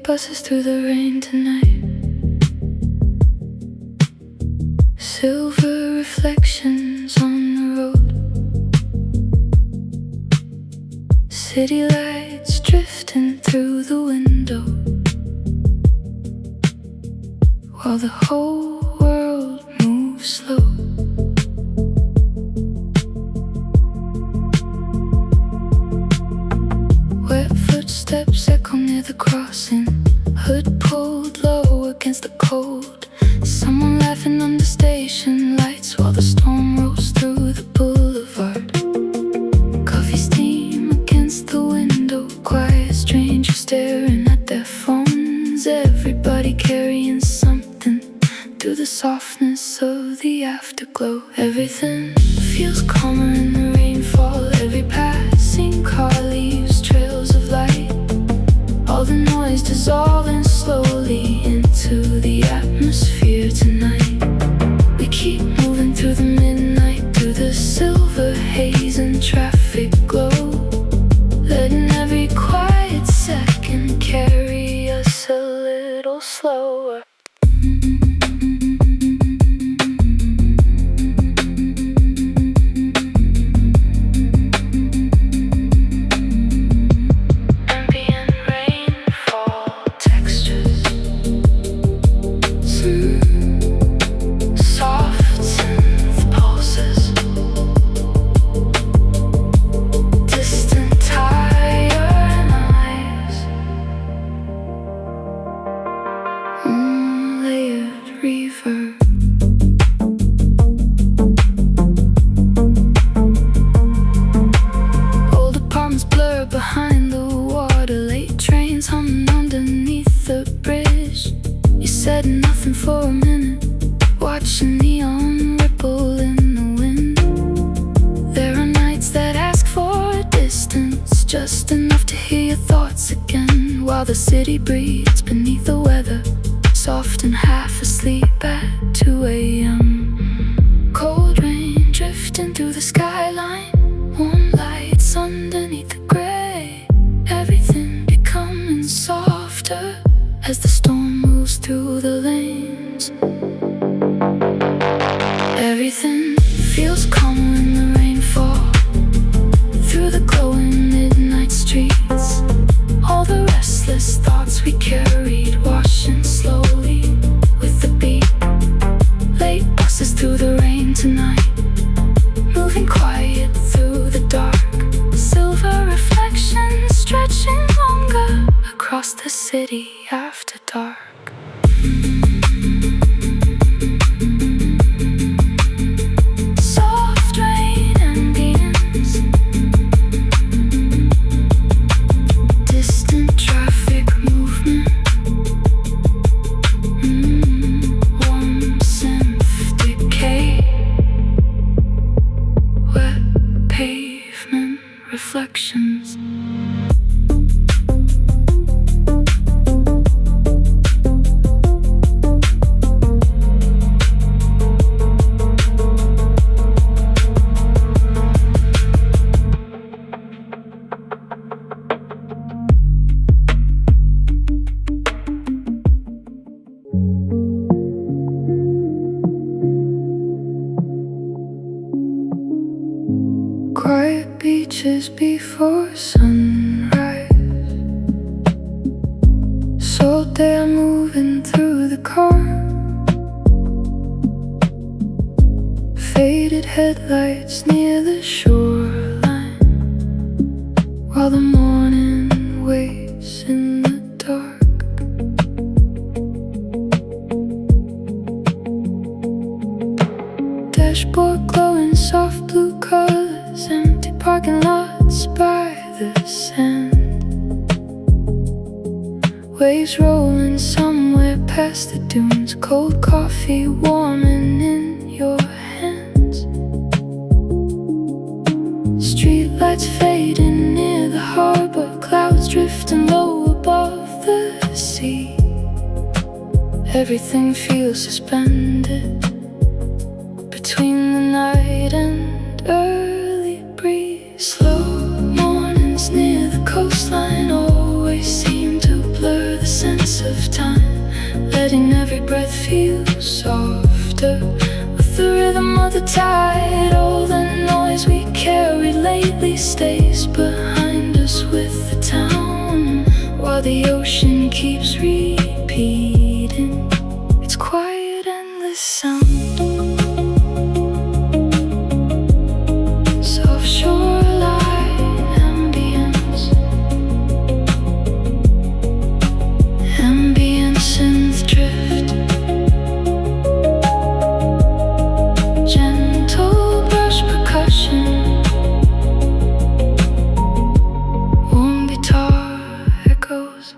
buses through the rain tonight. Silver reflections on the road. City lights drifting through the window, while the whole world moves slow. Wet footsteps echo near the crossing, hood pulled low against the cold. Someone laughing under station lights while the storm rolls through the boulevard. Coffee steam against the window, quiet strangers staring at their phones. Everybody carrying something through the softness of the afterglow. Everything feels calmer in the rainfall. Every passing car leaves trails of light. All the noise dissolving slowly into the atmosphere tonight. We keep moving through the midnight, through the silver haze and traffic glow, letting every quiet second carry us a little slower. Ambient rainfall textures, soft synth pulses, distant tire eyes, layered reverb. Old apartments blur behind the water, late trains humming underneath the bridge. You said nothing for a minute, watching neon ripple in the wind. There are nights that ask for a distance, just enough to hear your thoughts again, while the city breathes beneath the weather, soft and half asleep at 2 a.m. Cold rain drifting through the skyline, warm lights underneath the gray. Everything becoming softer as the storm moves through the lanes. Everything feels calmer in the rainfall, through the glowing midnight streets. All the restless thoughts we carried washing slowly with the beat. Late buses through the rain tonight, moving quiet through the dark. Silver reflections stretching longer across the city after dark. Soft rain ambience, distant traffic movement, warm synth decay, wet pavement reflections. Quiet beaches before sunrise, so they're moving through the car. Faded headlights near the shoreline, while the morning waits in the dark. Dashboard glowing soft blue colors, empty parking lots by the sand. Waves rolling somewhere past the dunes, cold coffee warming in your hands. Street lights fading near the harbor, clouds drifting low above the sea. Everything feels suspended between the night and early breeze. Slow mornings near the coastline always seem to blur the sense pace of time, letting every breath feel softer with the rhythm of the tide. All the noise we carried lately stays behind us with the town, while the ocean keeps repeating its quiet, endless sound. Soft shoreline ambience, ambient synth drift, gentle brush percussion, warm guitar echoes.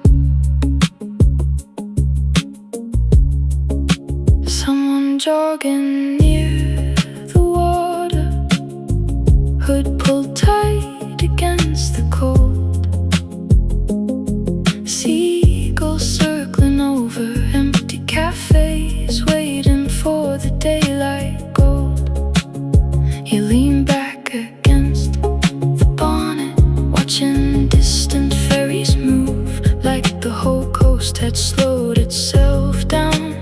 Someone jogging near the water, hood pulled tight against the cold. Seagulls circling over empty cafes, waiting for the daylight gold. You lean back against the bonnet, watching distant ferries move, like the whole coast had slowed itself down,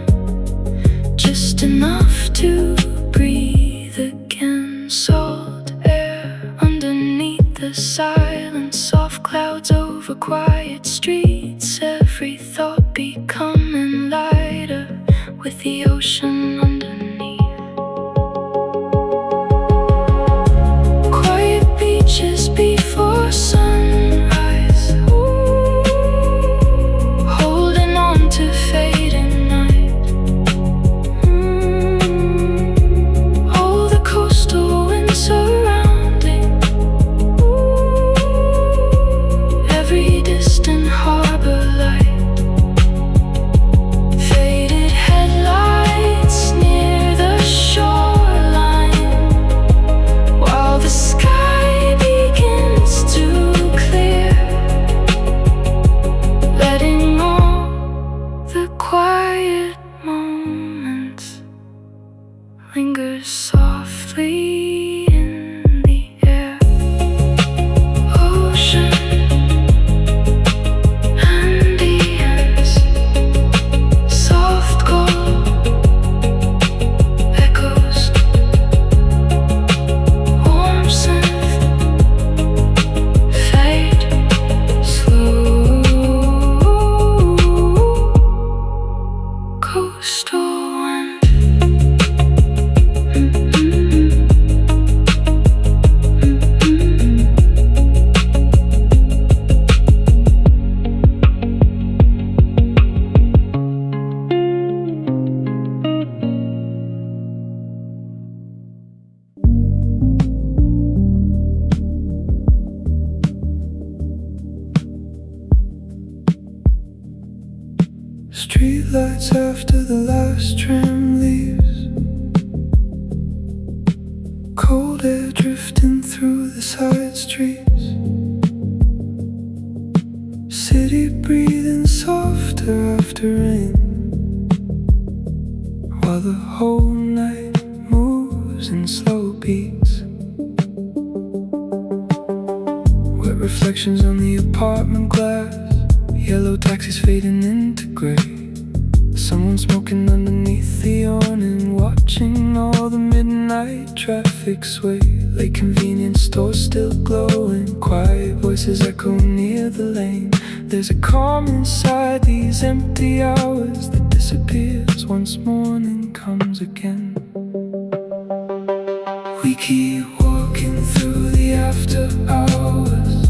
just enough to breathe again. Salt air underneath the silence, soft clouds over quiet streets, every thought becoming lighter with the ocean underneath. Quiet beaches before sunrise, holding on to fading night. All the coastal wind surrounding, every distant harbor light. Faded headlights near the shoreline, while the sky begins to clear, letting all the quiet moments linger softly in the air. Ocean ambience, soft gold echoes, warm synth fade slow. Coastal wind, streetlights after the last tram leaves, cold air drifting through the side streets, city breathing softer after rain, while the whole night moves in slow beats. Wet reflections on the apartment glass, yellow taxis fading into grey. Someone smoking underneath the awning, watching all the midnight traffic sway. Late convenience stores still glowing, quiet voices echo near the lane. There's a calm inside these empty hours that disappears once morning comes again. We keep walking through the after hours,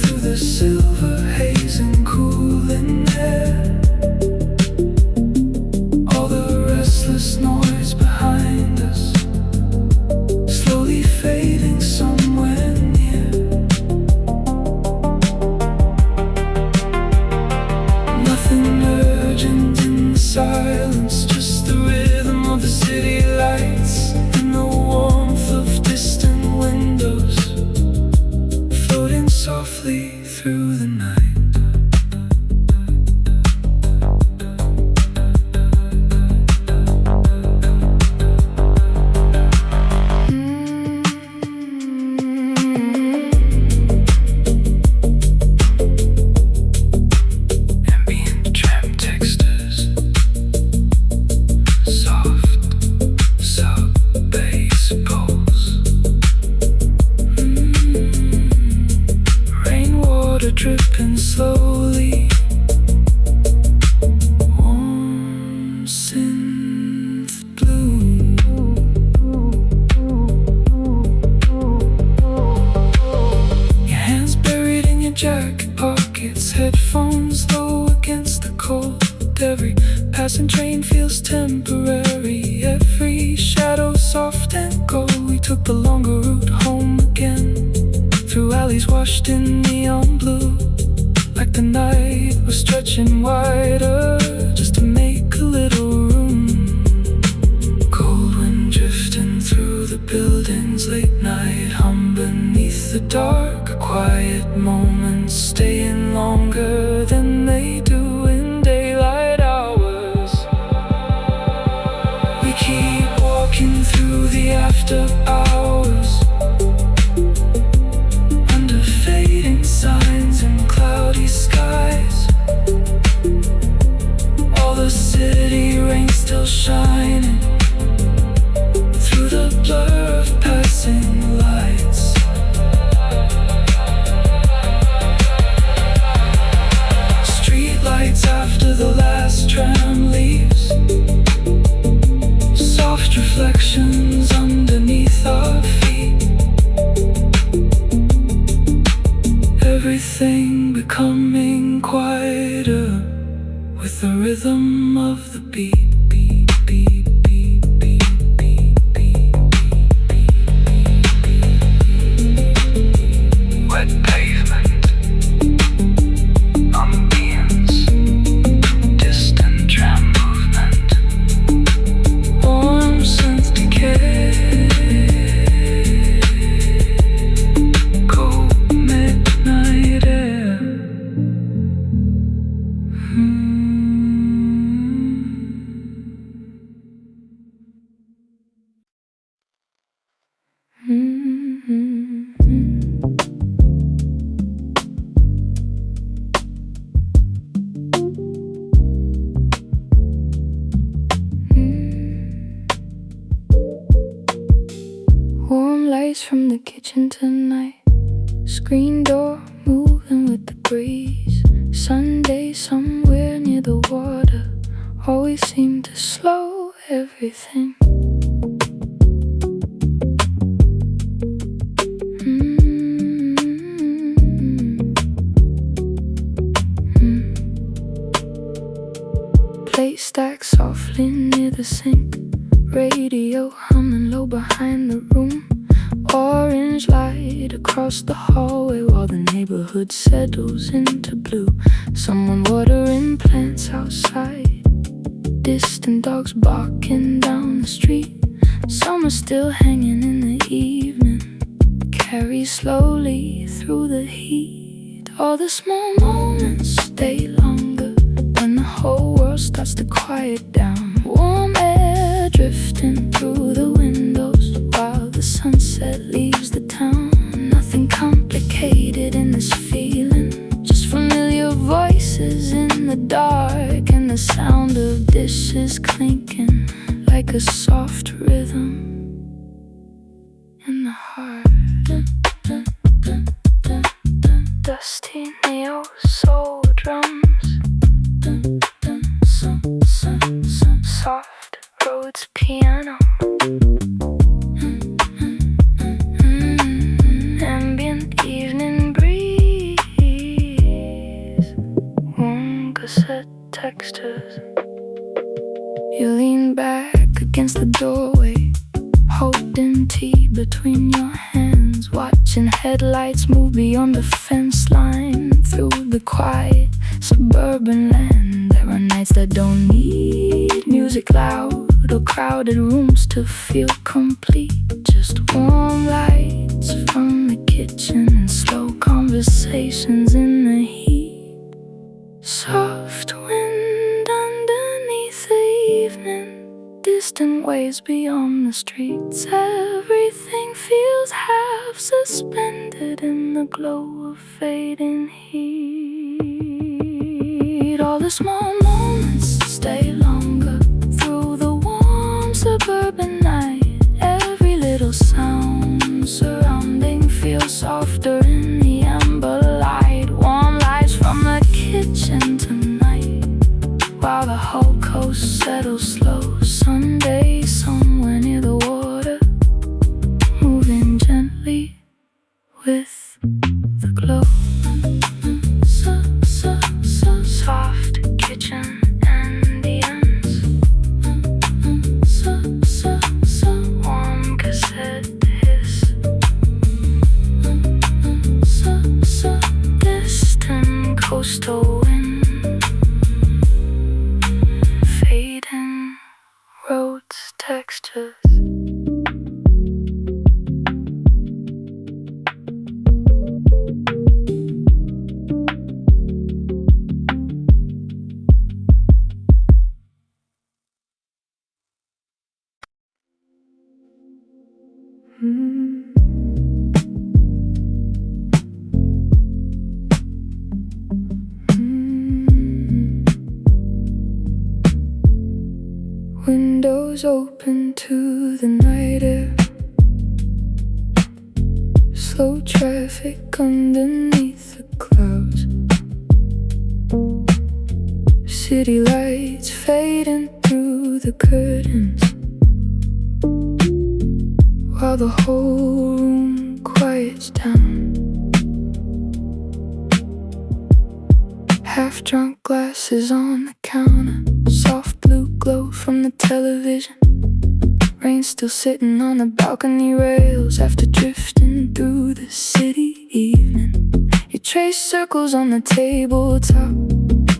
through the silver haze and cooling air. All the restless noise behind us, slowly fading somewhere near. Nothing urgent in the silence, just the rhythm of the city lights and passing train feels temporary. Every shadow soft and gold. We took the longer route home again, through alleys washed in neon blue, like the night was stretching wider just to make a little room. Cold wind drifting through the buildings, late night hum beneath the dark. Quiet moments staying longer than they do in daylight hours. We keep walking through the after hours, under fading signs and cloudy skies. All the city rain still shining through the blur of passing lights. Street lights after the last tram leaves, soft reflections underneath our feet. Everything becoming quieter with the rhythm of the beat. Wet pavement, ambience, distant tram movement, warm synth decay, cold midnight air. Warm lights from the kitchen tonight, screen door moving with the breeze. Sunday somewhere near the water always seemed to slow everything. Plate stacked softly near the sink, radio humming low behind the room. Orange light across the hallway while the neighborhood settles into blue. Someone watering plants outside, distant dogs barking down the street. Some are still hanging in the evening, carry slowly through the heat. All the small moments stay longer when the whole world starts to quiet down. Warm air drifting through the windows while the sunset leaves the town. Nothing complicated in this feeling, just familiar voices in the dark, and the sound of dishes clinking like a soft rhythm in the heart. Dusty neo-soul drums, soft Rhodes piano, ambient evening breeze, warm cassette textures. You lean back against the doorway, holding tea between your hands, watching headlights move beyond the fence line through the quiet suburban land. There are nights that don't need music loud or crowded rooms to feel complete. Just warm lights from the kitchen and slow conversations in the heat. Soft wind underneath the evening, distant waves beyond the streets. Everything feels half suspended in the glow of fading heat. All the small moments stay longer through the warm suburban night. Every little sound surrounding feels softer in the amber light. Warm lights from the kitchen tonight while the whole coast settles slow. Sunday somewhere near the water, moving gently with the glow. Soft kitchen ambient, textures. Windows open to the night air, slow traffic underneath the clouds, city lights fading through the curtains, while the whole room quiets down. Half-drunk glasses on the counter, soft blue glow from the television. Rain still sitting on the balcony rails after drifting through the city evening. You trace circles on the tabletop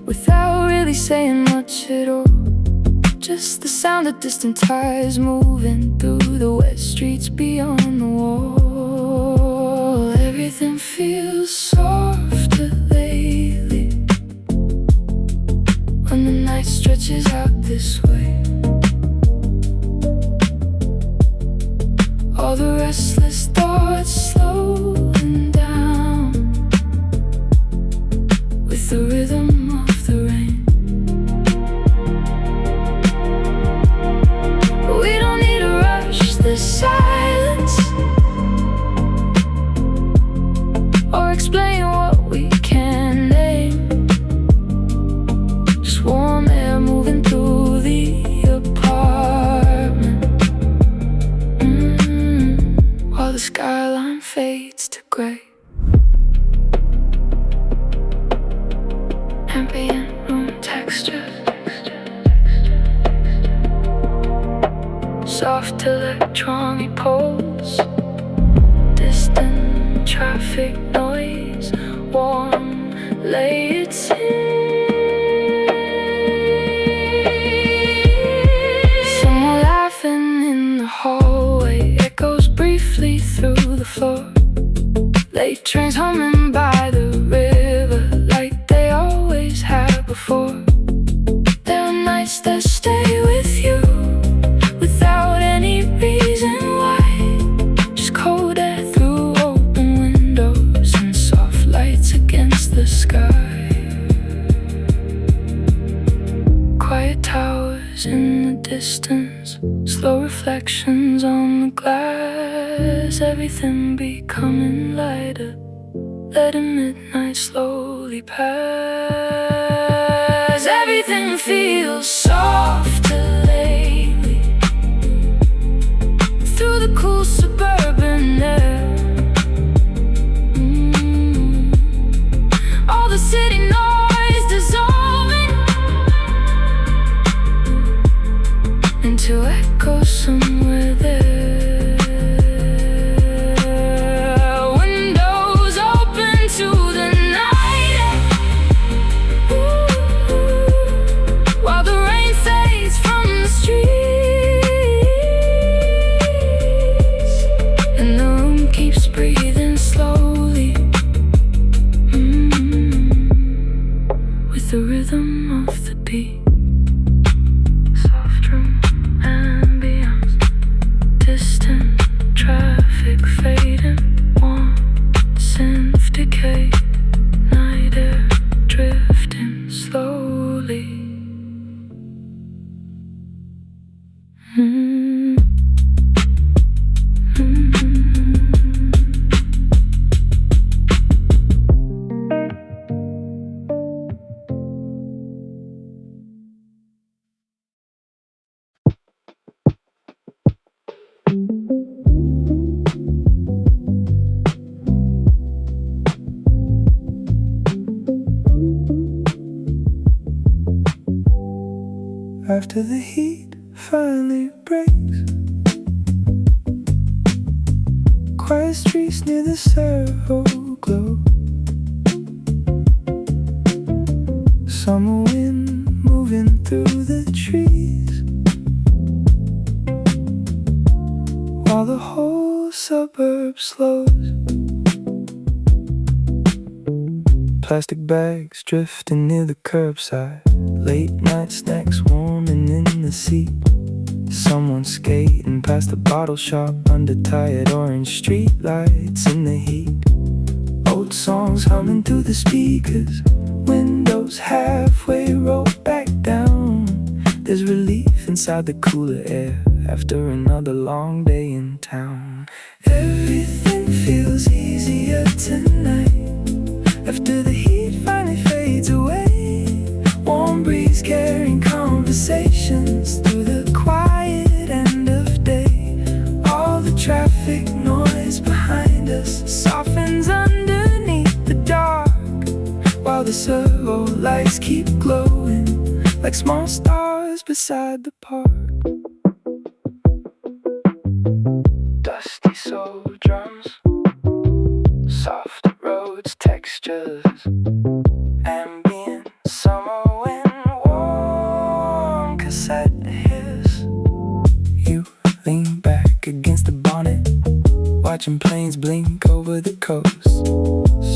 without really saying much at all. Just the sound of distant tires moving through the wet streets beyond the wall. Everything feels softer lately when the night stretches out this way. All the restless thoughts slowing down with the rhythm of the rain. We don't need to rush the silence or explain what we can name. Just warm air moving through the apartment, while the skyline fades to gray. Ambient room textures, soft electronic pulse, distant traffic noise, warm layered someone laughing in the hallway echoes briefly through the floor. Late trains humming by the river like they always have before. There are nights that stay with you without any reason why. Just cold air through open windows and soft lights against the sky. Quiet towers in the distance, slow reflections on the glass. Everything becoming lighter, letting midnight slowly pass. Everything feels softer lately through the cool suburban air. All the city noise dissolving into echoes somewhere there. Windows open to the night air, while the rain fades from the streets, and the room keeps breathing slowly, with the rhythm of the beat. Soft room ambience, distant traffic fading, warm synth decay, night air drifting slowly. After the heat finally breaks, quiet streets near the Servo glow. Summer wind moving through the trees, suburb slows. Plastic bags drifting near the curbside. Late night snacks warming in the seat. Someone skating past the bottle shop under tired orange street lights in the heat. Old songs humming through the speakers. Windows halfway rolled back down. There's relief inside the cooler air after another long day in town. Everything feels easier tonight after the heat finally fades away. Warm breeze carrying conversations through the quiet end of day. All the traffic noise behind us softens underneath the dark, while the servo lights keep glowing like small stars beside the park. Dusty soul drums, soft roads, textures, ambient summer wind, warm cassette hits. You lean back against the bonnet, watching planes blink over the coast.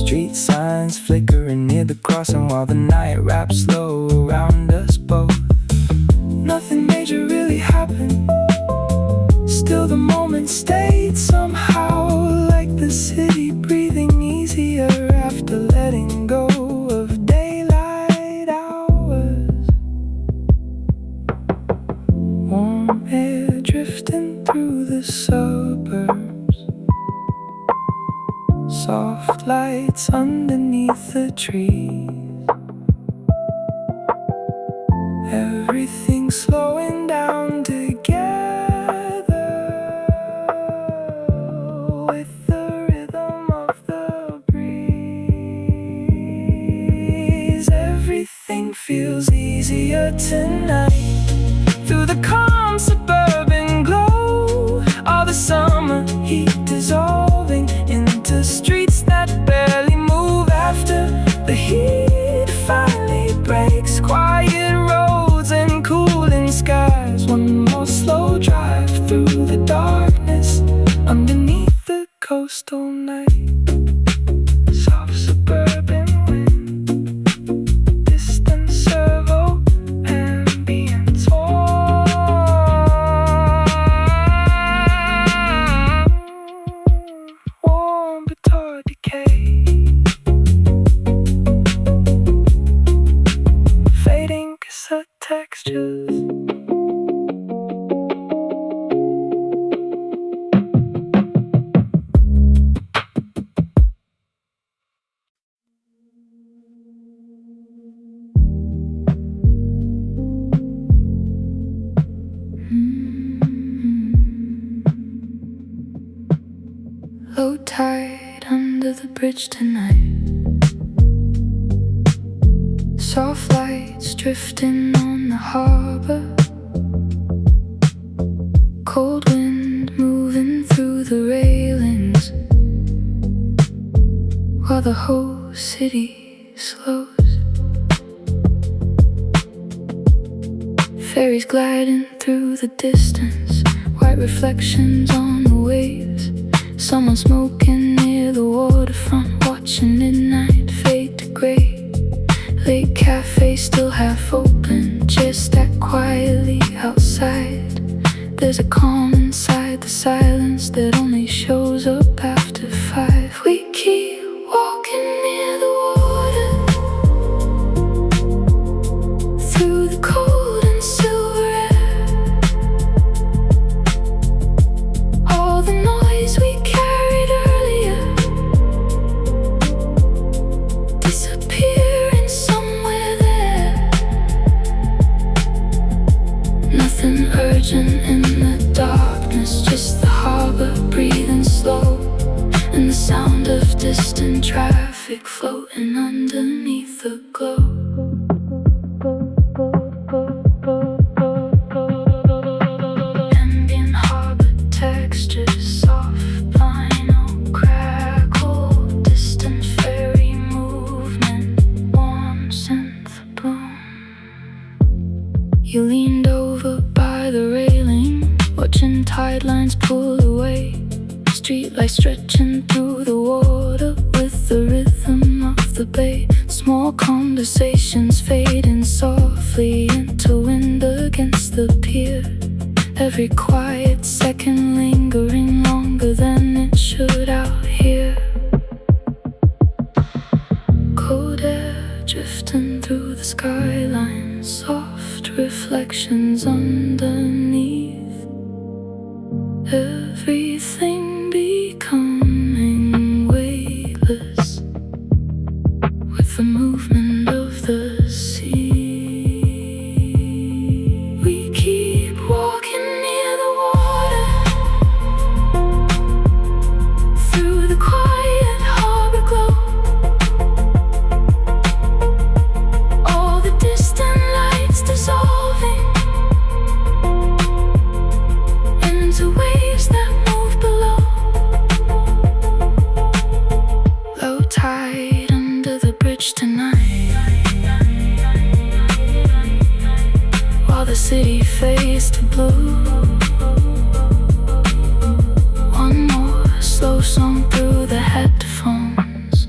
Street signs flickering near the crossing while the night wraps slow around us both. Nothing major really happened, still the moment stayed somehow, like the city breathing easier after letting go of daylight hours. Warm air drifting through the suburbs, soft lights underneath the trees. Everything slowing down together with the rhythm of the breeze. Everything feels easier tonight through the calm suburban glow. All the summer heat dissolving into streets that barely move after the heat finally breaks. Quiet roads and cooling skies. One more slow drive through the darkness underneath the coastal night. Soft suburban wind, distant servo, ambient warm guitar decay, fading cassette textures. Low tide under the bridge tonight. Soft lights drifting on the harbor. Cold wind moving through the railings while the whole city slows. Ferries gliding through the distance, white reflections on the waves. Someone smoking near the waterfront, watching midnight fade to grey. Late cafe still half open, chairs stacked quietly outside. There's a calm inside the silence that only shows up after 5. We keep walking near the water, through the cold and silver air. All the noise we carried earlier disappearing somewhere there. Nothing urgent in the darkness, just the harbor breathing slow, and the sound of distant traffic floating underneath the glow. Ambient harbor textures, soft vinyl crackle, distant ferry movement, warm synth bloom. You leaned over by the railing, watching tide lines pull away. Streetlights stretching through the water with the rhythm of the bay. Small conversations fading softly into wind against the pier. Every quiet second lingering longer than it should out here. Cold air drifting through the skyline, soft reflections underneath. Everything becoming weightless with the movement of the sea. We keep walking near the water, through the quiet harbor glow. All the distant lights dissolving into waves that move below. Low tide under the bridge tonight, while the city fades to blue. One more slow song through the headphones,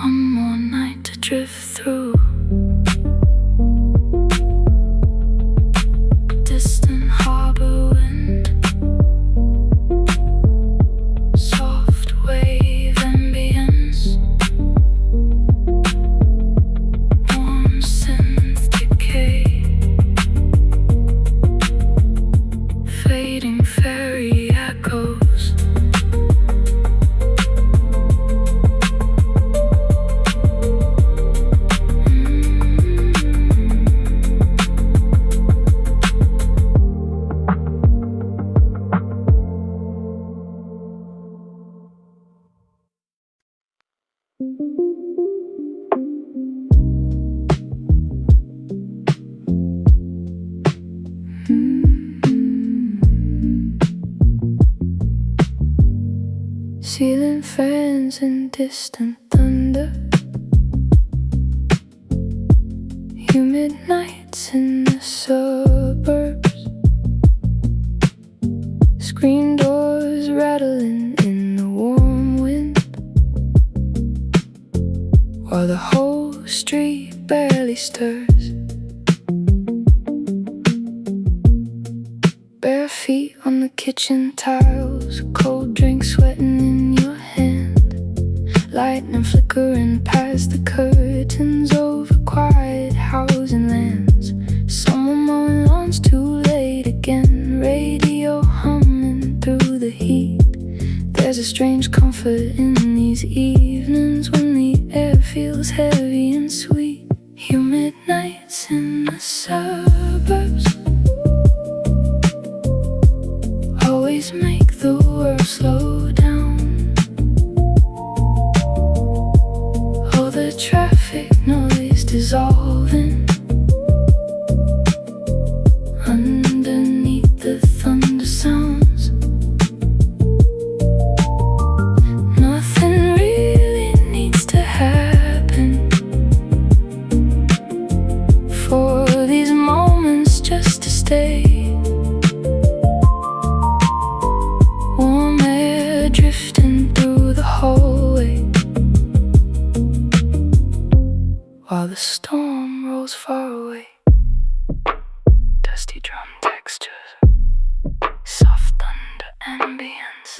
one more night to drift through. Distant harbor wind, soft wave ambience, warm synth decay, fading fairy echoes. Ceiling fans and distant thunder, humid nights in the suburbs, screen doors rattling in the warm wind, while the whole street barely stirs. Bare feet on the kitchen tiles, cold drink sweating in your hand, lightning flickering past the curtains over quiet housing lands. Someone mowing lawns too late again, radio humming through the heat. There's a strange comfort in these evenings when the air feels heavy and sweet. Humid nights in the suburbs always make the world slow down. All the traffic noise dissolving underneath the thunder sounds. Nothing really needs to happen for these moments just to stay. Warm air drifting through the hallway, while the storm rolls far away. Dusty drum textures, soft thunder ambience.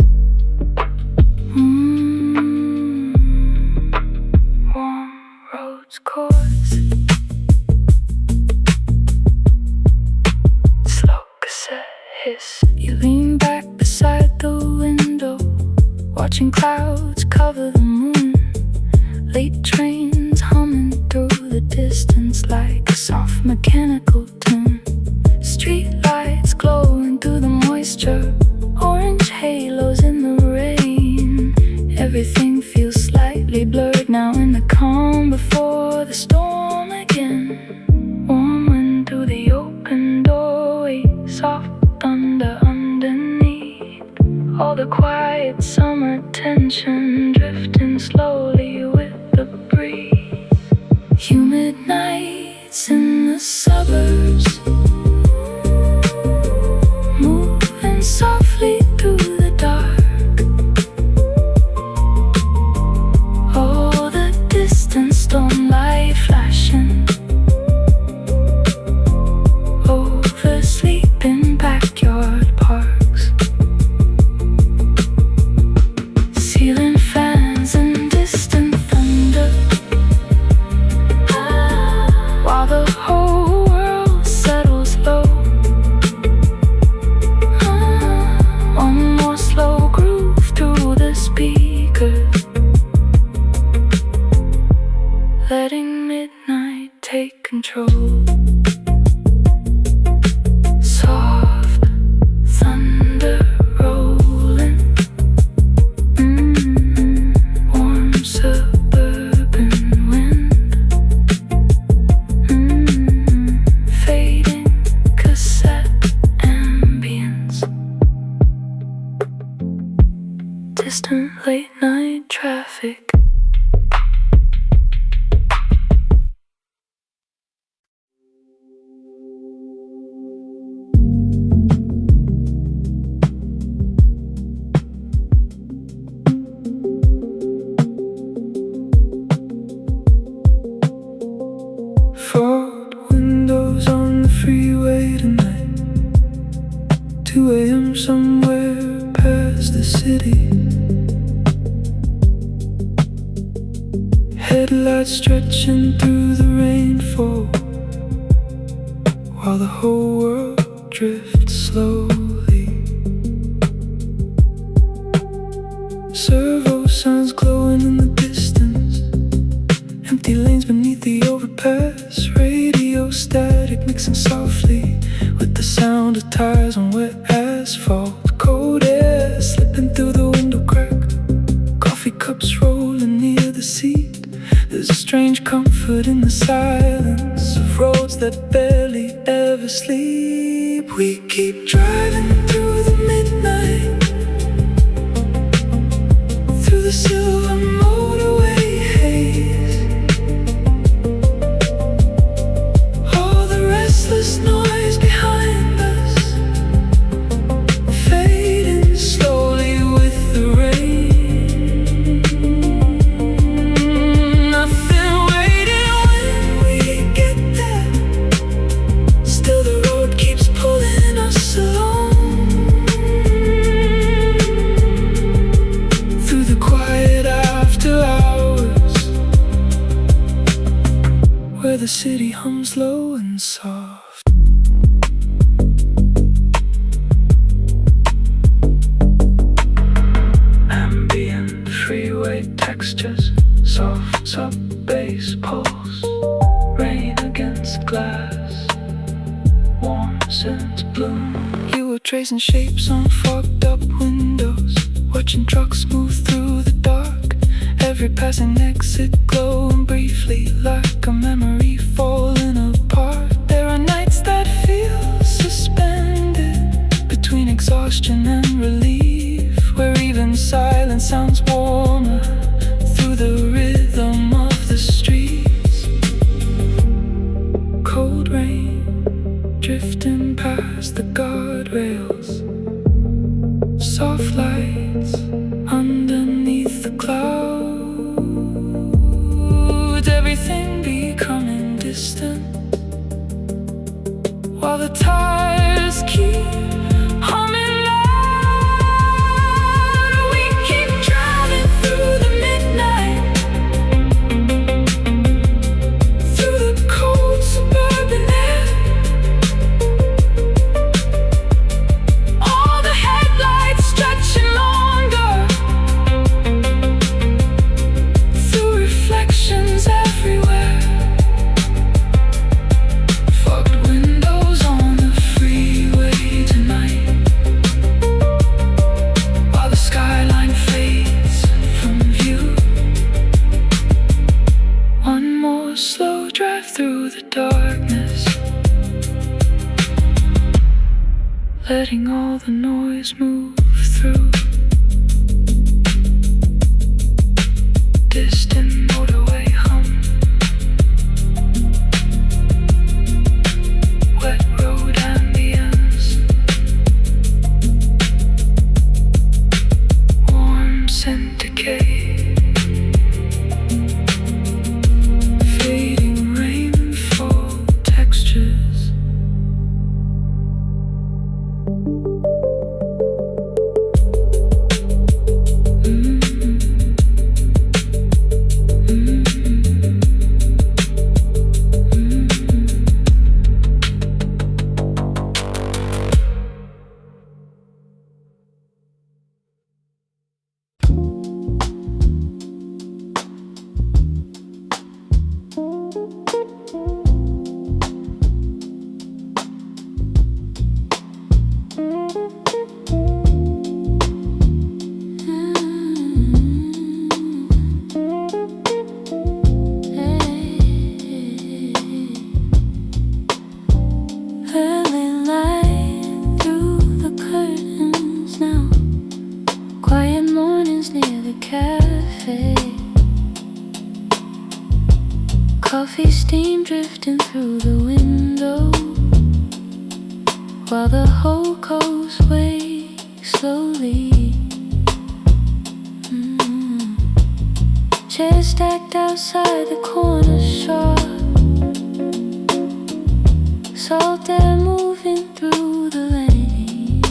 Warm roads chords, slow cassette hiss. You lean back beside the window, watching clouds cover the moon. Late trains humming through the distance like a soft mechanical tune. Street lights glowing through the moisture, orange halos in the rain. Everything feels slightly blurred now in the calm before the storm again. Warm wind through the open doorway, soft thunder underneath. All the quiet summer tension drifting slowly with the breeze. Humid nights in the suburbs, moving softly through traffic. Fogged windows on the freeway tonight, 2 a.m. somewhere past the city. Headlights stretching through the rainfall, while the whole world drifts slowly. Servo signs glowing in the distance, empty lanes beneath the overpass. Radio static mixing softly with the sound of tires on wet asphalt. Cold air slipping through the window crack, coffee cups rolling near the seat. There's a strange comfort in the silence of roads that barely ever sleep. We keep driving through the midnight, through the silver motorway haze. All the restless noise behind us fading slowly with the rain. Nothing waiting when we get there, still the road keeps pulling us along. Through the quiet after hours, where the city hums low and soft. Ambient freeway textures, soft sub-bass pulse, rain against glass, warm scent bloom. You were tracing shapes on fogged up windows, watching trucks move through the dark. Every passing exit glowing briefly, like a memory falling apart. There are nights that feel suspended between exhaustion and relief, where even silence sounds warmer through the rhythm of the streets. Cold rain drifting past the guardrails, soft lights underneath the clouds, everything becoming distant, while the tires keep humming loud. We keep driving through the midnight, through the cold suburban air. All the headlights stretching longer, through reflections everywhere. Fogged windows on the freeway tonight, while the skyline fades from view. One more slow drive through the darkness, letting all the noise move through. Distant motorway hum, wet road ambience, warm scent decay, fading rainfall textures. Coffee steam drifting through the window, while the whole coast waves slowly. Chairs stacked outside the corner shop, salt air moving through the lane.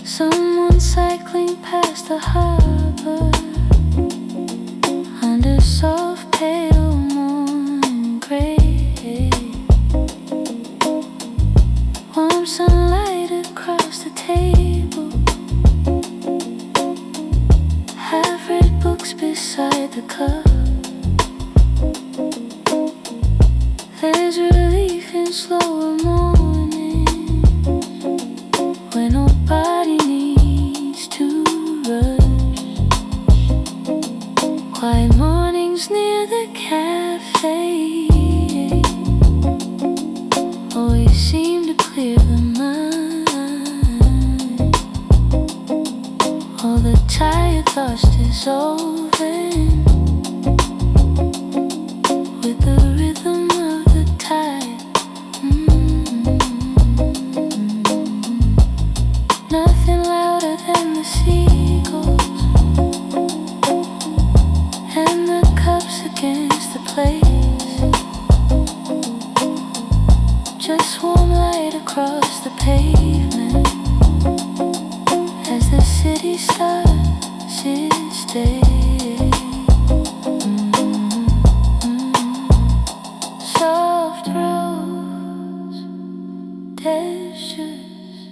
Someone cycling past the harbor under soft pale morning gray. Warm sunlight across the table, half-read books beside the cup. There's relief in slower mornings when nobody needs to rush. Quiet mornings near the cafe always seem to clear the mind. All the tired thoughts dissolving with the rhythm of the tide. Nothing louder than the seagulls and the cups against the place. Just warm light across the pavement as the city starts its day. Soft rose dishes,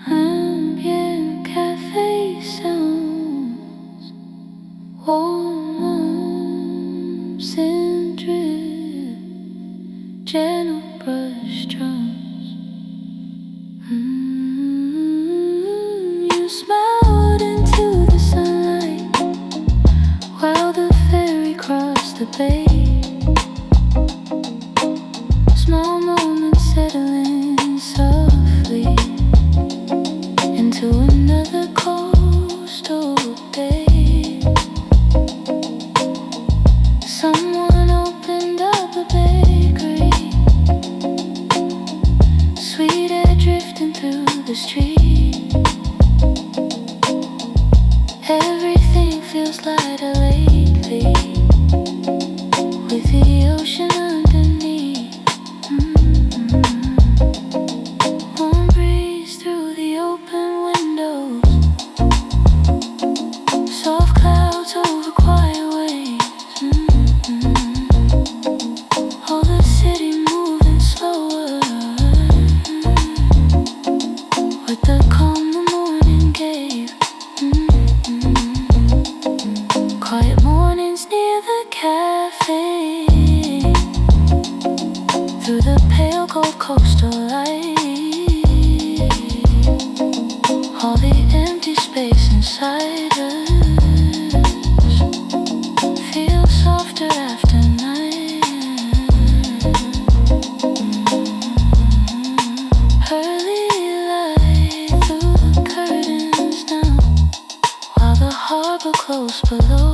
ambient cafe sounds, warm arms and drip, gentle brush drums. You smiled into the sunlight while the ferry crossed the bay. Small moments settling softly into another coastal day. Someone opened up a bakery, sweet air drifting through the street. Everything feels lighter lately, with the ocean underneath. Warm breeze through the open windows, soft clouds over quiet waves. All the city moving slower with the calm the morning gave. Quiet mornings near the cafe, through the pale gold coastal light. All the empty space inside us feels softer after night. Early light through the curtains now, while the harbor close below.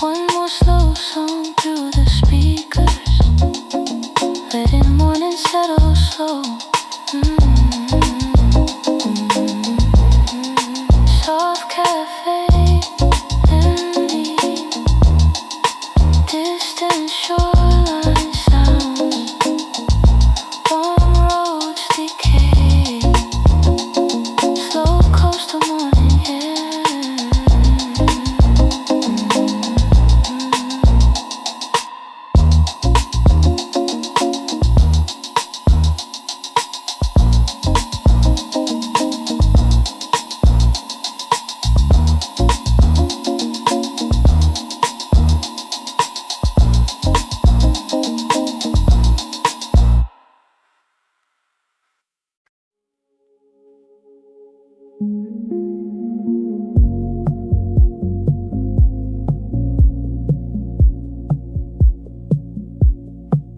One more slow song through the speakers, letting morning settle slow. Soft cafe empty, distant shoreline sounds, warm roads decay, slow coastal morning air.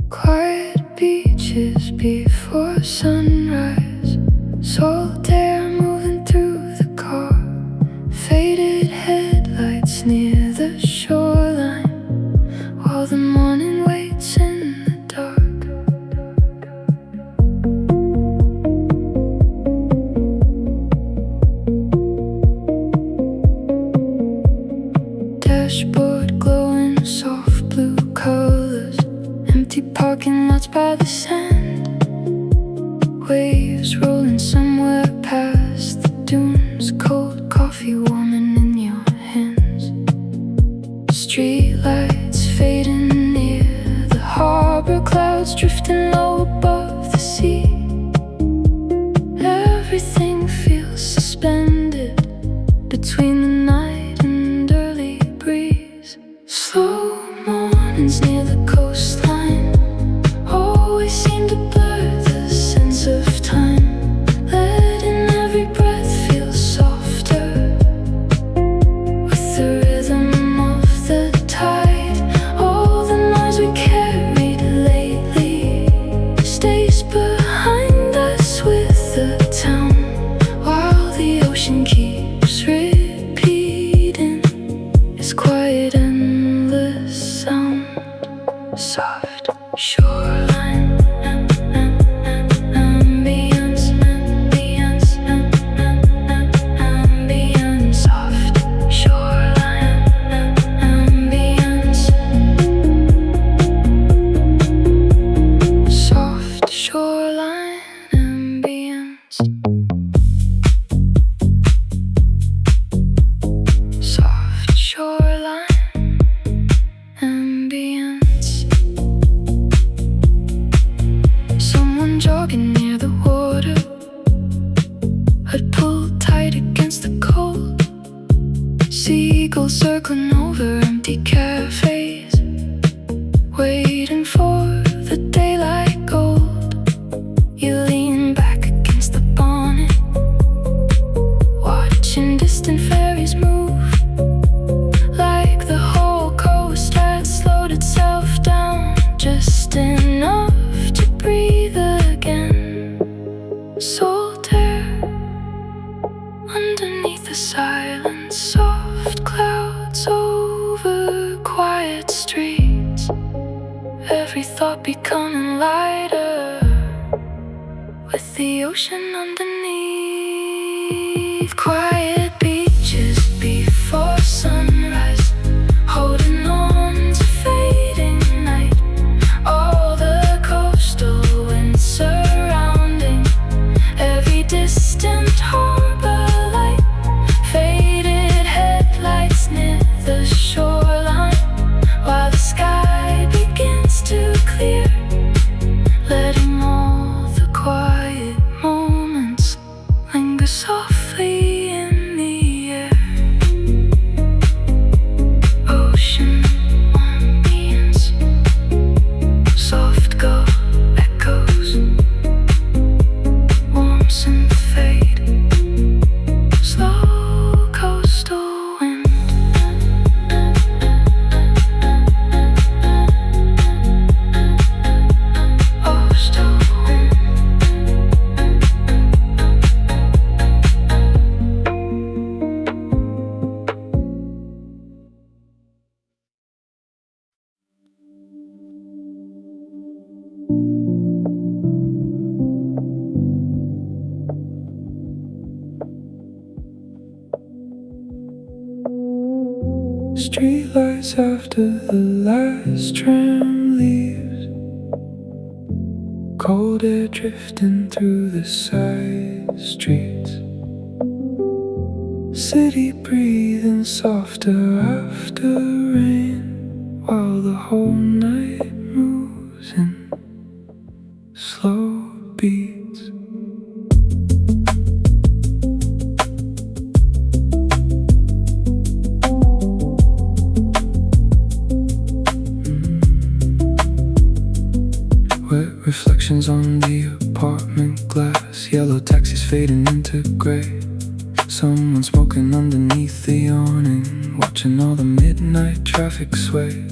Quiet beaches before sunrise, salt air moving through the car, faded headlights while the morning waits in the dark. Dashboard glowing soft blue colors, empty parking lots by the sand, waves rolling somewhere past the dunes, cold coffee warming in your hands. Street lights fading near the harbor, clouds drifting low above the sea. Everything feels suspended between the night and early breeze. Slow mornings near the coastline always seem to blur the sense of time, letting every breath feel softer with the rhythm of the tide. All the noise we carried lately stays behind us with the town, while the ocean keeps repeating its quiet, endless sound. Soft shoreline ambience, ambience, ambience. Soft shoreline ambience. Soft shoreline ambience. Soft shoreline ambience. Someone jogging near the water, hood pulled tight against the cold. Seagulls circling over empty cafes, waiting for the daylight gold. You lean back against the bonnet, watching distant ferries move, like the whole coast had slowed itself down just enough to breathe again. Salt air underneath the silence, soft clouds over quiet streets, every thought becoming lighter with the ocean underneath. Quiet beaches before sunrise, holding on to fading night. All the coastal wind surrounding every distant harbor light. Faded headlights near the shoreline, while the sky begins to clear, letting all the quiet moments linger softly in the air. Ocean ambience, soft go echoes, warmth and fade, slow coastal wind. Coastal wind. Streetlights after the last tram leaves, cold air drifting through the side streets. City breathing softer after rain, while the whole night moves in slow beats. Wet reflections on the apartment glass, yellow taxis fading into grey. Someone smoking underneath the awning, watching all the midnight traffic sway.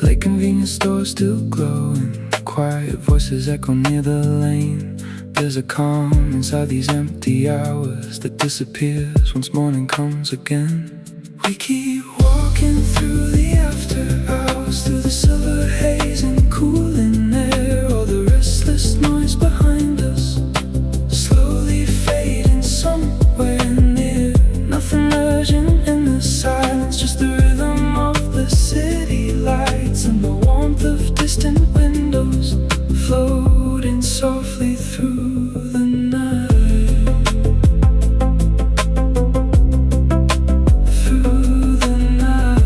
Late convenience stores still glowing, quiet voices echo near the lane. There's a calm inside these empty hours that disappears once morning comes again. We keep walking through the after hours, silver haze and cooling air, all the restless noise behind us slowly fading somewhere near. Nothing urgent in the silence, just the rhythm of the city lights and the warmth of distant windows floating softly through the night. Through the night.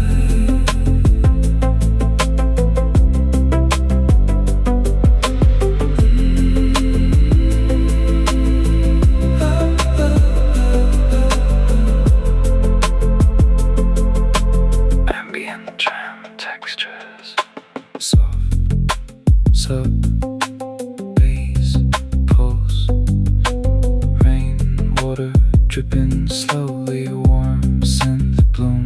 Ambient tram textures, soft sub bass pulse, rain water dripping slowly, warm synth bloom.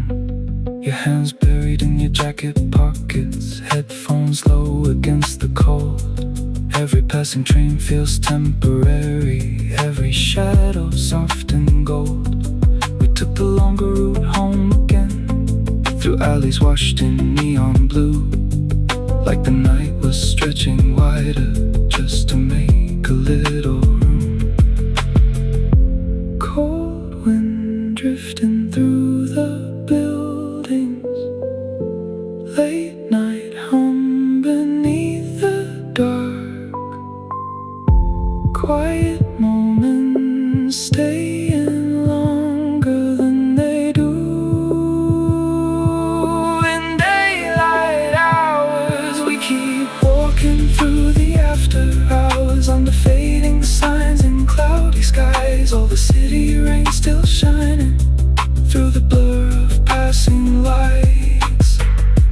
Your hands buried in your jacket pockets, headphones low against the cold. Every passing train feels temporary, every shadow soft and gold. We took the longer route home again, through alleys washed in neon blue, like the night was stretching wider just to make a little room. Cold wind drifting through the buildings, late night hum beneath the dark. Quiet moments staying longer than they do. In daylight hours we keep walking through the after hours, under fading signs in cloudy skies. All the city rain still shining through the blur of passing lights.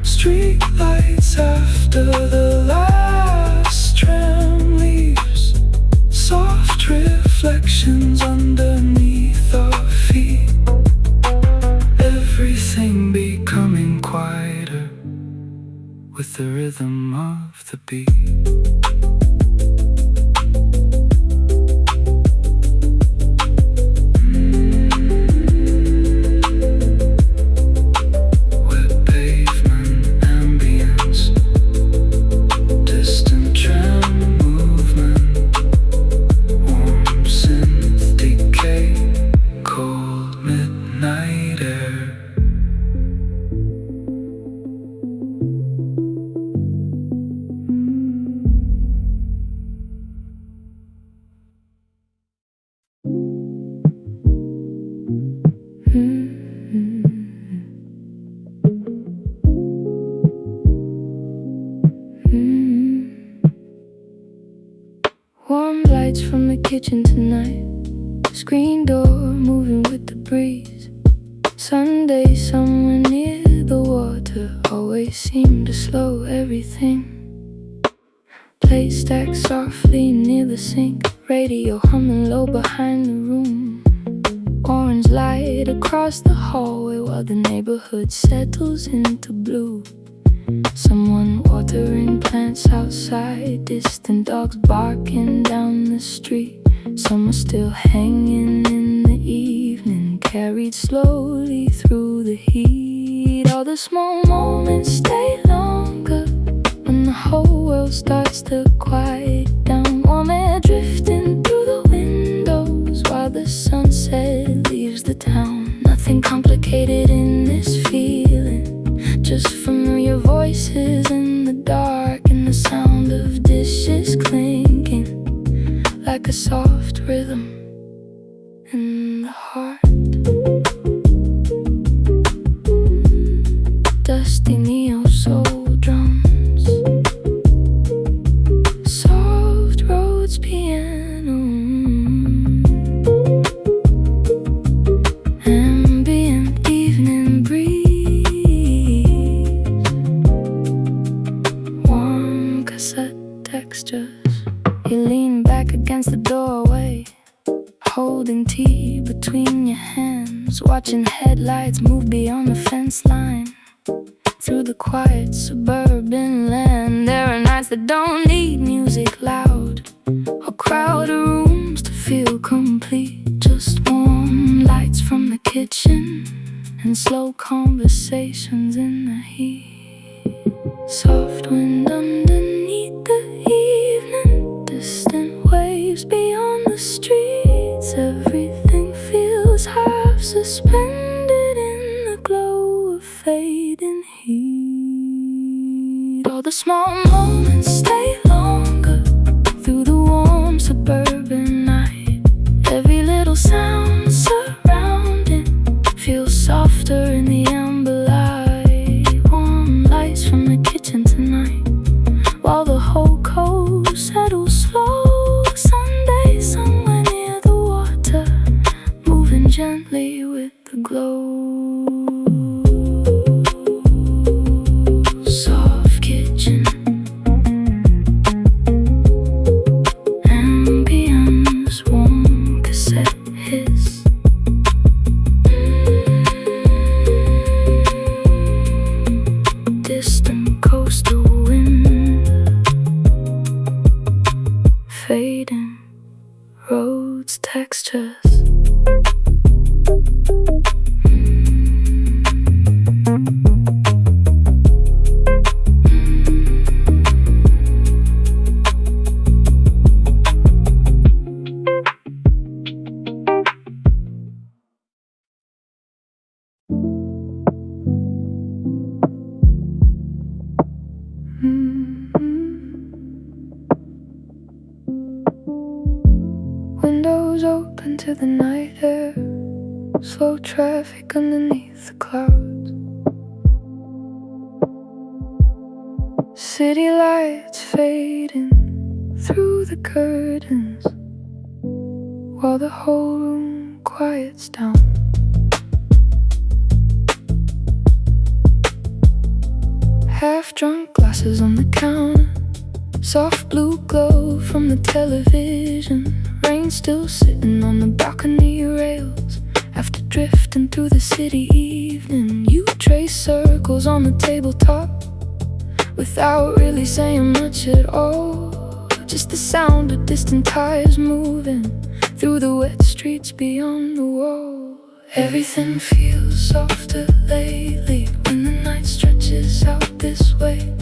Street lights after the last tram leaves, soft reflections underneath our feet. Everything becoming quieter with the rhythm of the beat. Wet pavement ambience, distant tram movement, warm synth decay, cold midnight air. Warm lights from the kitchen tonight, screen door moving with the breeze. Sunday somewhere near the water always seemed to slow everything. Plate stacked softly near the sink, radio humming low behind the room. Orange light across the hallway while the neighborhood settles into blue. Someone watering plants outside, distant dogs barking down the street. Some are still hanging in the evening, carried slowly through the heat. All the small moments stay longer when the whole world starts to quiet down. Warm air drifting through the windows while the sunset leaves the town. Nothing complicated in this feeling, just familiar voices in the dark and the sound of dishes clinking, like a soft rhythm in the heart. Dusty neo-soul drums, soft Rhodes piano, ambient evening breeze, warm cassette textures. You lean back against the doorway, holding tea between your hands, watching headlights move beyond the fence line. Through the quiet suburban land, there are nights that don't need music loud or crowded rooms to feel complete. Just warm lights from the kitchen and slow conversations in the heat. So soft wind underneath the evening, distant waves beyond the streets. Everything feels half suspended in the glow of fading heat. All the small moments stay longer through the warm suburban night. Every little sound surrounding feels softer in the amber light. Warm lights from the kitchen tonight, while the whole coast settles slow. Sunday somewhere near the water, moving gently with the glow. Soft kitchen, ambience, warm cassette hiss. Distant coastal wind, fading roads, textures. Windows open to the night air, slow traffic underneath the clouds. City lights fading through the curtains, while the whole room quiets down. Half-drunk glasses on the counter, soft blue glow from the television. Rain still sitting on the balcony rails. After drifting through the city evening, you trace circles on the tabletop without really saying much at all. Just the sound of distant tires moving through the wet streets beyond the wall. Everything feels softer lately when the night stretches out this way.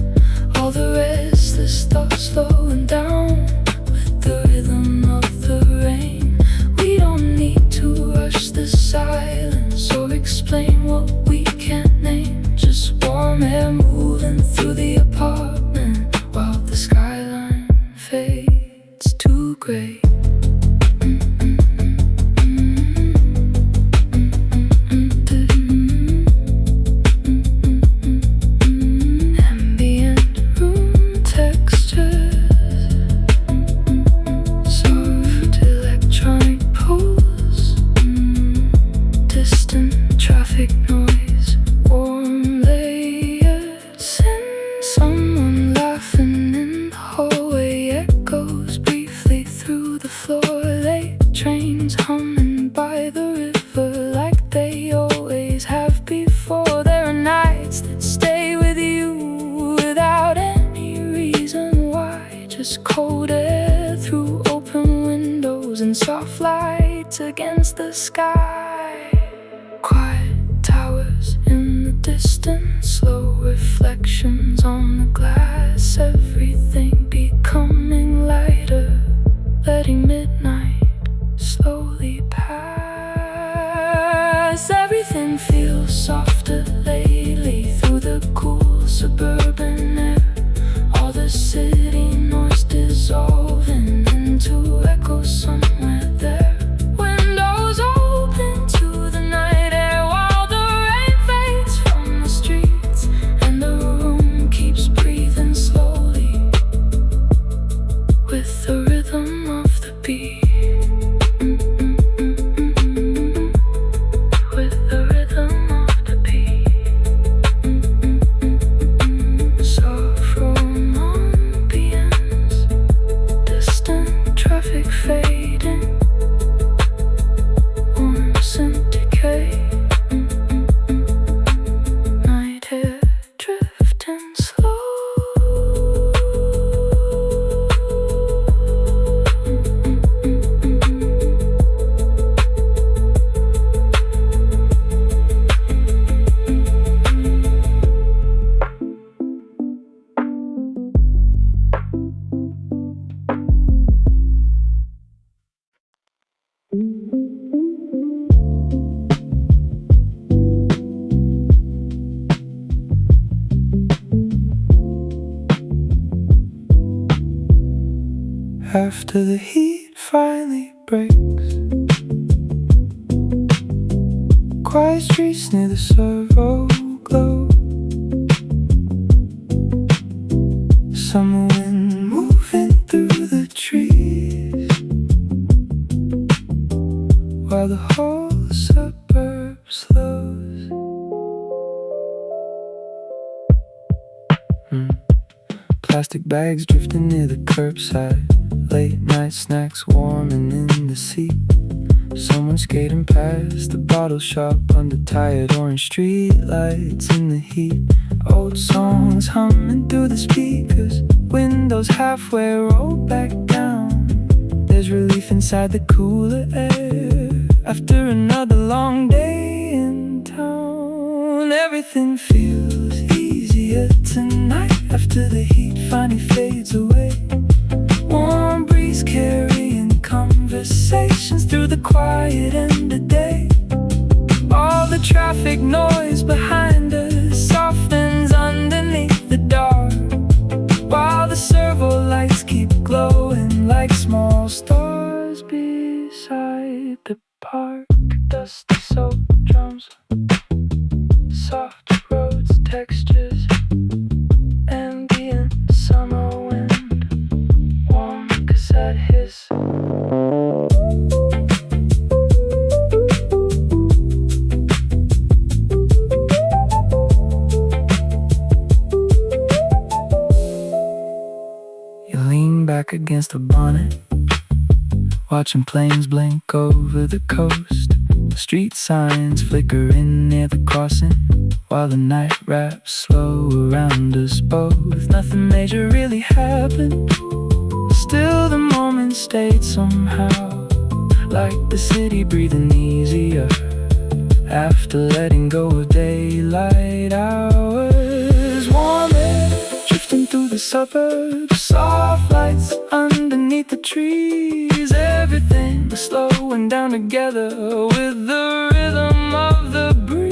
All the restless thoughts slowing down with the rhythm of the rain. We don't need to rush the silence or explain what we can't name. Just warm air moving through the apartment while the skyline fades to gray. Humming by the river like they always have before. There are nights that stay with you without any reason why. Just cold air through open windows and soft lights against the sky. Quiet towers in the distance, slow reflections on the glass. Everything becoming lighter, letting midnight slowly pass. Everything feels softer lately through the cool suburban air. All the city noise dissolving into echoes somewhere there. Windows open to the night air while the rain fades from the streets, and the room keeps breathing after the heat finally breaks. Quiet streets near the servo glow. Summer wind moving through the trees, while the whole suburb slows. Plastic bags drifting near the curbside. Late night snacks warming in the seat. Someone skating past the bottle shop under tired orange street lights in the heat. Old songs humming through the speakers. Windows halfway rolled back down. There's relief inside the cooler air after another long day in town. Everything feels easier tonight after the heat finally fades away. Warm breeze carrying conversations through the quiet end of day. All the traffic noise behind us softens underneath the dark, while the servo lights keep glowing like small stars beside the park. Dusty soaked drums, soft roads, textures, ambient summer wind, warm cassette hiss. You lean back against the bonnet, watching planes blink over the coast. Street signs flickering near the crossing, while the night wraps slow around us both. Nothing major really happened, still the moment stayed somehow, like the city breathing easier after letting go of daylight hours. Warm air drifting through the suburbs, soft lights underneath the trees. Everything was slowing down together with the rhythm of the breeze.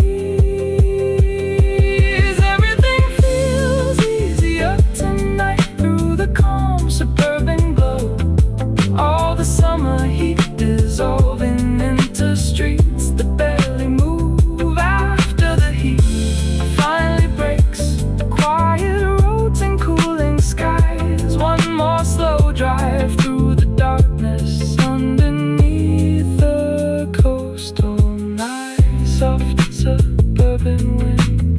Everything feels easier tonight through the calm suburban glow. All the summer heat dissolving into streets that barely move after the heat finally breaks. Quiet roads and cooling skies, one more slow drive through the darkness underneath the coastal night. Soft suburban wind,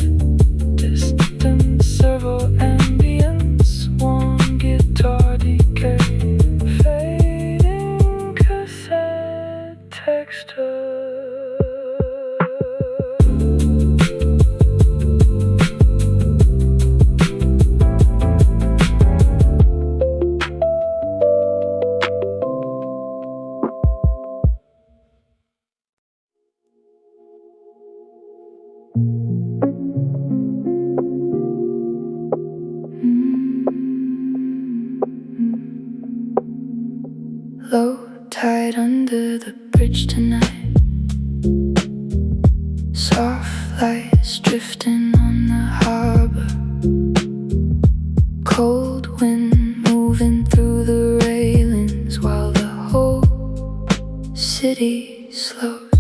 distant servo ambience, warm guitar decay, fading cassette texture. Low tide under the bridge tonight. Soft lights drifting on the harbor. Cold wind moving through the railings while the whole city slows.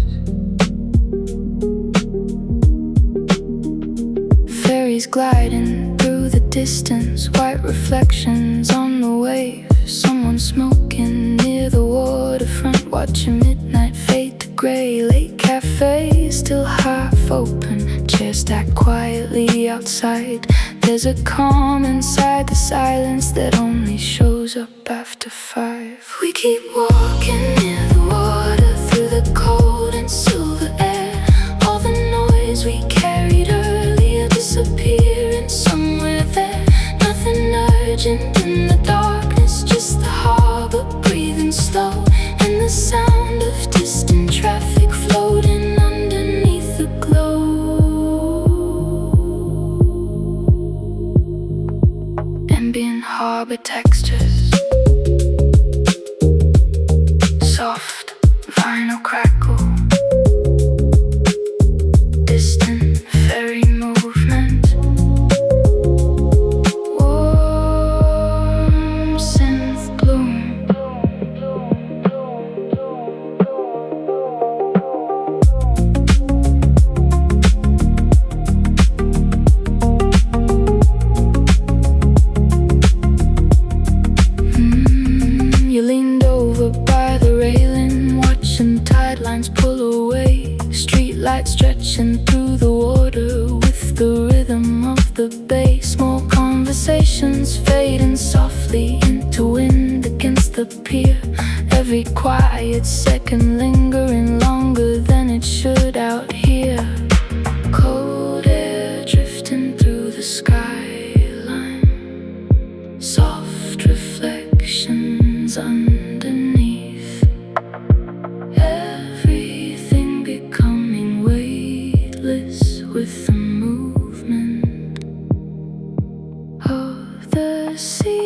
Ferries gliding through the distance, white reflections on the waves. Someone smoking near the waterfront, watching midnight fade to grey. Late cafe still half open, chairs stacked quietly outside. There's a calm inside the silence that only shows up after 5. We keep walking near the water, through the cold and silver air. All the noise we carried earlier disappearing somewhere there. Nothing urgent in the darkness, just the harbor breathing slow, and the sound of distant traffic floating underneath the glow. Ambient harbor textures, soft vinyl crackle, distant ferry movement, warm synth bloom. light stretching through the water with the rhythm of the bass. More conversations fading softly into wind against the pier. Every quiet second lingering longer than it should out here. Cold air drifting through the skyline, soft reflections underneath. Everything becoming weightless with the movement of the sea.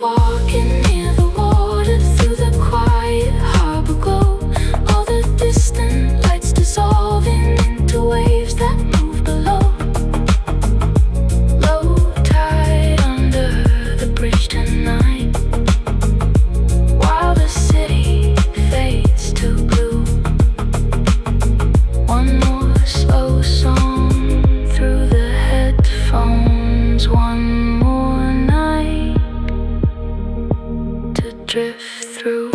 Walking near the water through the quiet harbor glow. All the distant lights dissolving into waves that move below. Low tide under the bridge tonight, while the city fades to blue. One more slow song through the headphones. One more night to drift through.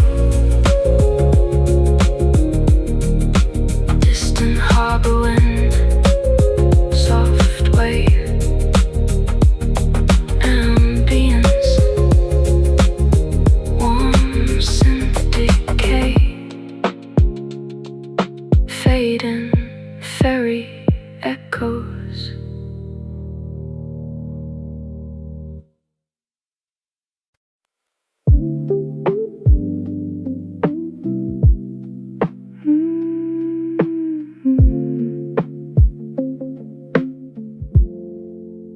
Distant harbor wind, soft wave, ambience, warm synth decay, fading ferry echoes.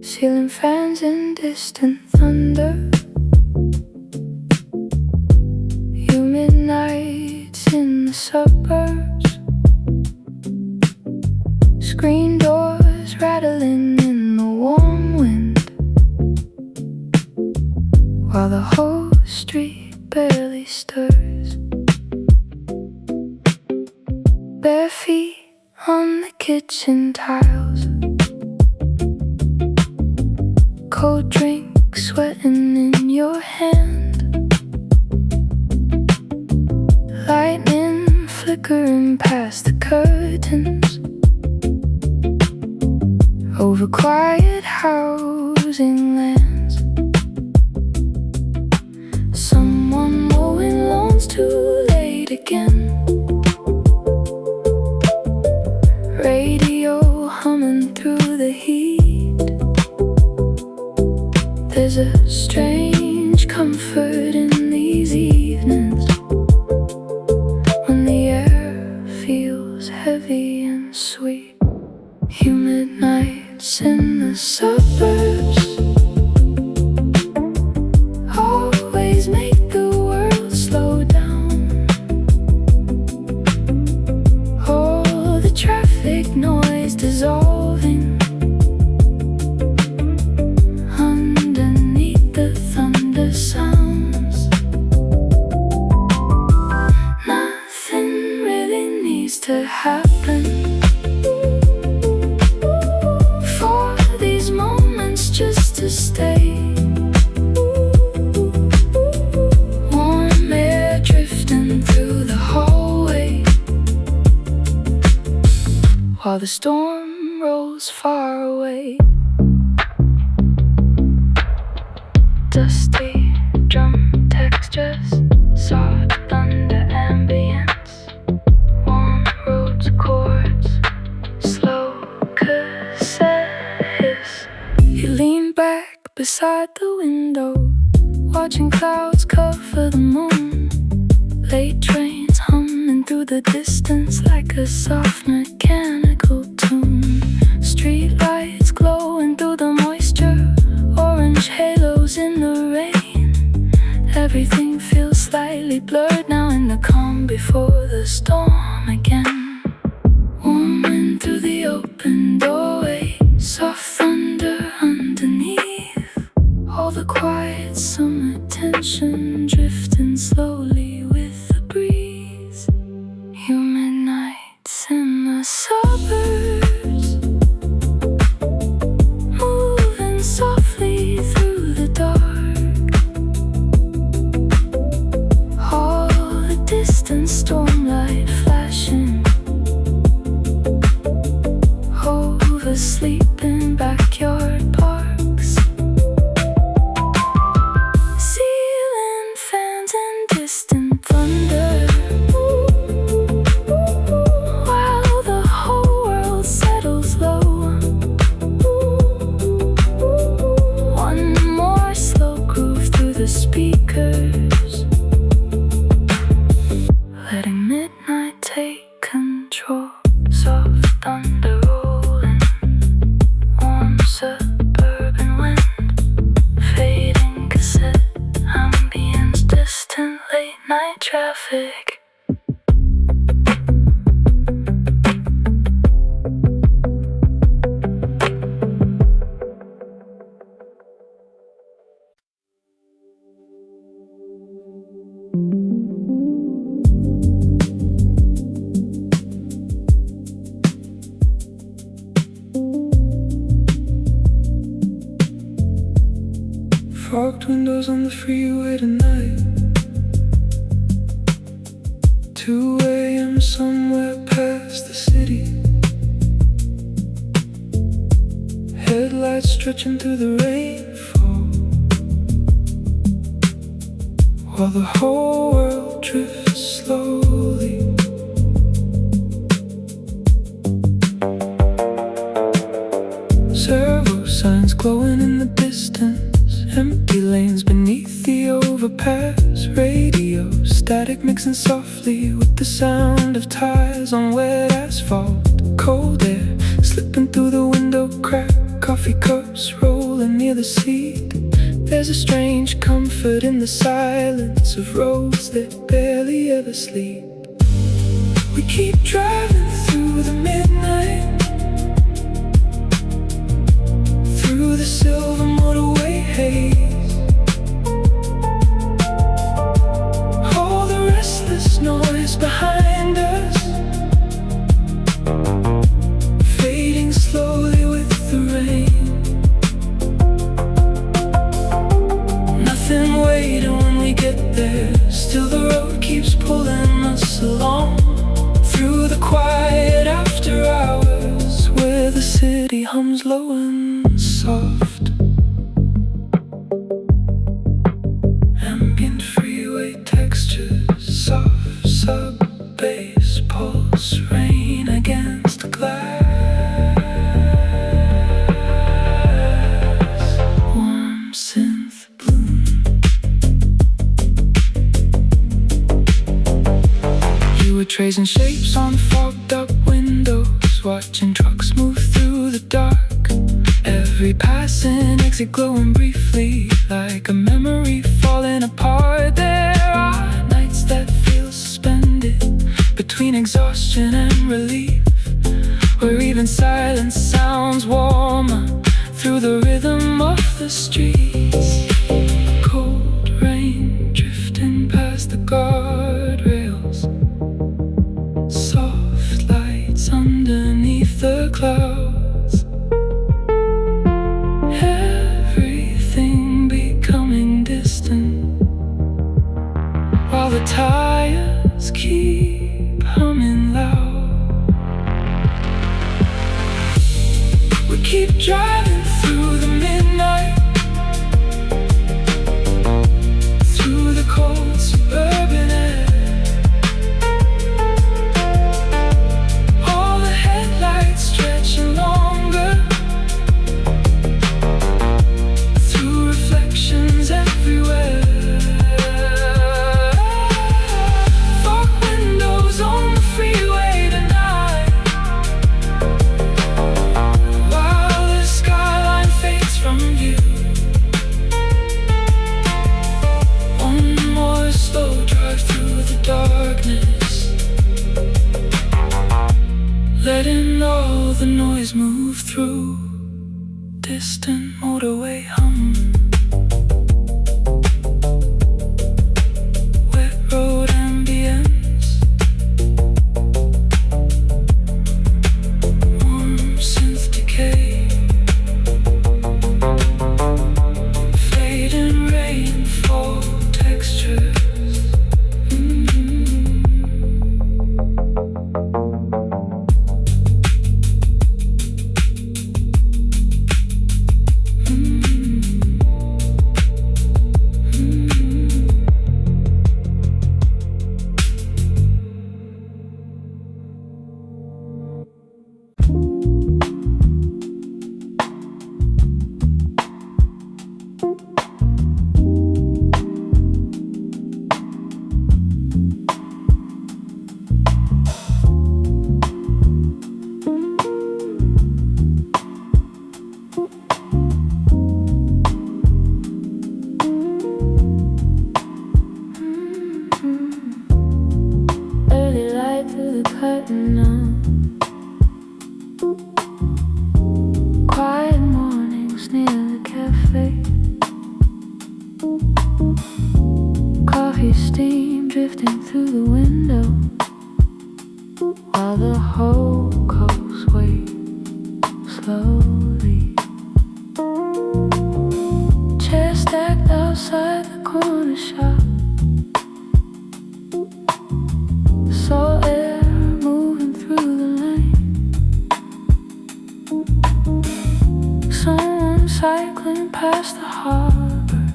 Ceiling fans and distant thunder, humid nights in the suburbs, screen doors rattling in the warm wind, while the whole street barely stirs. Bare feet on the kitchen tiles, cold drink sweating in your hand, lightning flickering past the curtains over quiet housing lands. Someone mowing lawns too late again, radio humming through the heat. There's a strange comfort in these evenings when the air feels heavy and sweet. Humid nights in the suburbs always make the world slow down. All the traffic noise dissolving underneath the thunder sounds. Nothing really needs to happen for these moments just to stay. Warm air drifting through the hallway, while the storm rolls far away. Dusty drum textures, soft thunder ambience, warm roads chords, slow cassette hiss. You lean back beside the window, watching clouds cover the moon. Late trains humming through the distance like a soft mechanical tune. Street lights glowing through the moisture, orange halos in the rain. Everything feels slightly blurred now in the calm before the storm again. Warm wind through the open doorway, soft thunder underneath. All the quiet summer tension drifting slowly with the breeze. Humid nights in the suburbs, moving distant stormlight flashing over sleeping backyard parks. Ceiling fans and distant thunder, while the whole world settles low. One more slow groove through the speakers, letting midnight take control. Soft thunder rolling, warm suburban wind, fading cassette ambience, distant late night traffic. Fogged windows on the freeway tonight. 2 a.m. somewhere past the city. Headlights stretching through the rainfall, while the whole world drifts slowly. Servo signs glowing in the distance, empty lanes beneath the overpass. Radio static mixing softly with the sound of tires on wet asphalt. Cold air slipping through the window crack, coffee cups rolling near the seat. There's a strange comfort in the silence of roads that barely ever sleep. We keep driving through the midnight, through the silver motorway haze. All the restless noise behind us, fading slowly with the rain. Nothing waiting when we get there, still the road keeps pulling us along, through the quiet after hours, where the city hums low and soft. Ambient freeway textures, soft sub-bass pulse, rain against glass. Warm synth bloom. You were tracing shapes on fogged up windows, watching trucks move through the dark. Every passing exit glowing briefly, like a memory falling apart. There are nights that feel suspended between exhaustion and relief, where even silence sounds warmer through the rhythm of the streets. Cold rain drifting past the guardrails, soft lights underneath the clouds. While the tires keep humming loud, we keep driving through the midnight, through the cold suburban air. All the headlights stretching longer, through reflections everywhere. On the freeway tonight, while the skyline fades from view. One more slow drive through the darkness, letting all the noise move through. Distant motorway hum, wet road ambient, fading rainfall textures. to the curtain now. Quiet mornings near the cafe. Coffee steam drifting through the window, while the whole coast waits slowly. Chairs stacked outside the corner shop. Saw air moving through the lane. Someone cycling past the harbor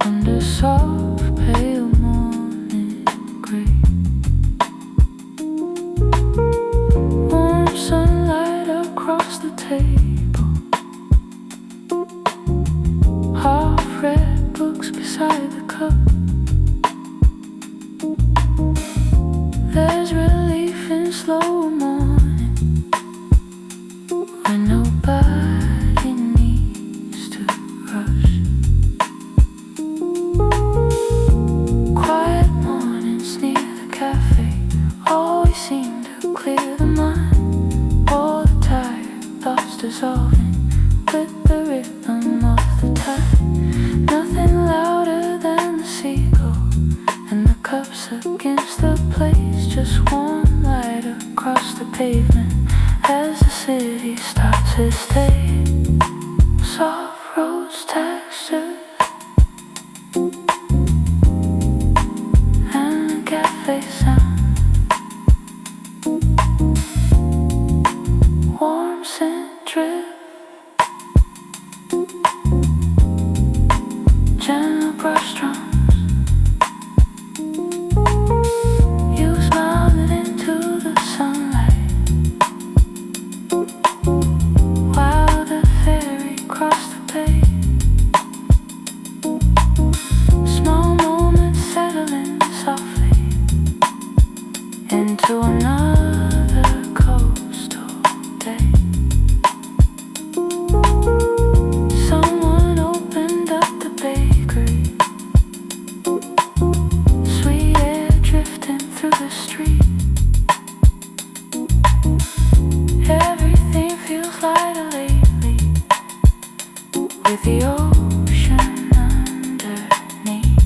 under soft pale morning gray. Warm sunlight across the table. Half-read books beside the cup. There's relief in slow morning when nobody needs to rush. Quiet mornings near the cafe always seem to clear the mind. All the tired thoughts dissolving with the rhythm of the tide. Nothing louder than the seagull and the cups against the place. Just one light across the pavement as the city starts its day. Soft roads, textures, and the cafe sound. Warm scent drip, gentle brush strums. You smiled it into the sunlight, while the ferry crossed the bay. Small moments settling softly into another coastal day. Someone opened up the bakery. Sweet air drifting through the street. Everything feels lighter lately, with the ocean underneath.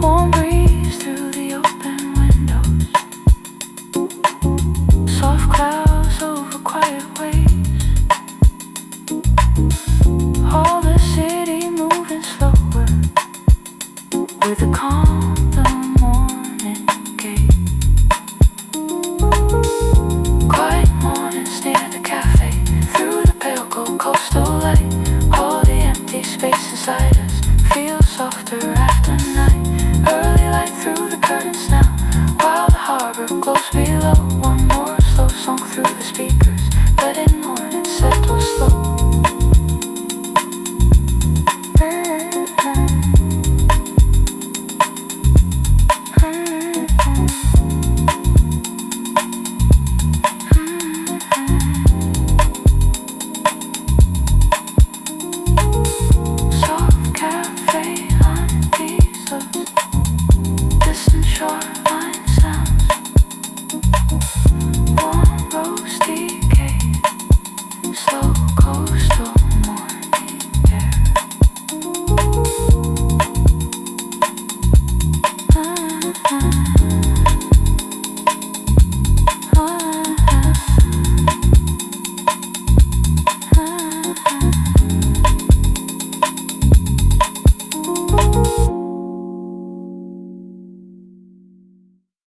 Warm breeze through the open windows. Soft clouds over quiet waves. All the city moving slower with the calm the morning gave. Quiet mornings near the cafe, through the pale gold coastal light. All the empty space inside us feels softer after